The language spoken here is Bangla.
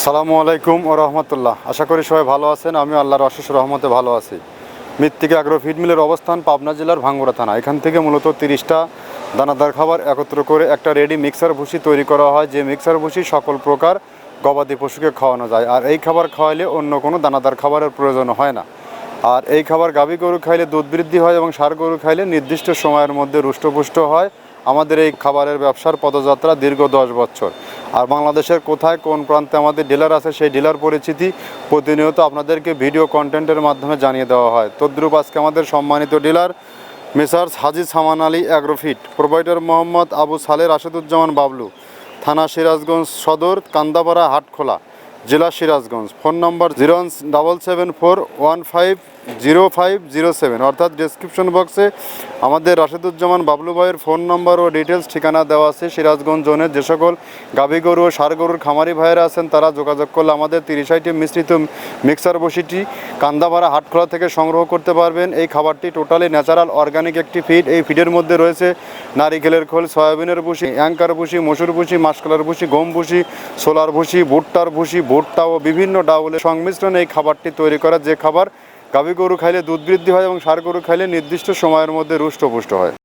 আসসালামু আলাইকুম ও রহমতুল্লাহ। আশা করি সবাই ভালো আছেন। আমি আল্লাহর অশেষ রহমতে ভালো আছি। মৃত্তিকা অ্যাগ্রো ফিড মিলের অবস্থান পাবনা জেলার ভাঙ্গুড়া থানা। এখান থেকে মূলত 30টা দানাদার খাবার একত্র করে একটা রেডি মিক্সার ভুসি তৈরি করা হয়, যে মিক্সার ভুসি সকল প্রকার গবাদি পশুকে খাওয়ানো যায়। আর এই খাবার খাওয়াইলে অন্য কোনো দানাদার খাবারের প্রয়োজন হয় না। আর এই খাবার গাভী গরু খাইলে দুধ বৃদ্ধি হয় এবং ষাঁড় গরু খাইলে নির্দিষ্ট সময়ের মধ্যে রুষ্টপুষ্ট হয়। আমাদের এই খাবারের ব্যবসার পদযাত্রা দীর্ঘ 10 বছর। আর বাংলাদেশের কোথায় কোন প্রান্তে আমাদের ডিলার আছে, সেই ডিলার পরিচিতি প্রতিনিয়ত আপনাদেরকে ভিডিও কন্টেন্টের মাধ্যমে জানিয়ে দেওয়া হয়। তদ্রূপ আজকে আমাদের সম্মানিত ডিলার মেসার্স হাজি সামান আলী অ্যাগ্রোফিট, প্রোভাইডার মোহাম্মদ আবু সালে রাশেদুজ্জামান বাবলু, থানা সিরাজগঞ্জ সদর, কান্দাপাড়া হাটখোলা, জেলা সিরাজগঞ্জ। ফোন নম্বর 07741505007, অর্থাৎ ডেসক্রিপশন বক্সে আমাদের রাশেদুজ্জামান বাবলু ভাইয়ের ফোন নম্বর ও ডিটেলস ঠিকানা দেওয়া আছে। সিরাজগঞ্জ জোনের যে সকল গাভী গরু ও ষাঁড় গরুর খামারি ভাইয়েরা আছেন, তারা যোগাযোগ করলে আমাদের 30 আইটেম মিশ্রিত মিক্সার বসিটি কান্দাপাড়া হাটখোলা থেকে সংগ্রহ করতে পারবেন। এই খাবারটি টোটালি ন্যাচারাল অর্গানিক একটি ফিড। এই ফিডের মধ্যে রয়েছে নারিকেলের খোল, সয়াবিনের ভুসি, অ্যাঙ্কার ভুসি, মসুর ভুসি, মাসকলার ভুসি, গম ভুসি, সোলার ভুসি, ভুট্টার ভুসি, ভুট্টা ও বিভিন্ন ডাউলের সংমিশ্রণে এই খাবারটি তৈরি করা, যে খাবার গাভী গরু খাইলে দুধ বৃদ্ধি হয় এবং ষাঁড় গরু খাইলে নির্দিষ্ট সময়ের মধ্যে রুষ্টপুষ্ট হয়।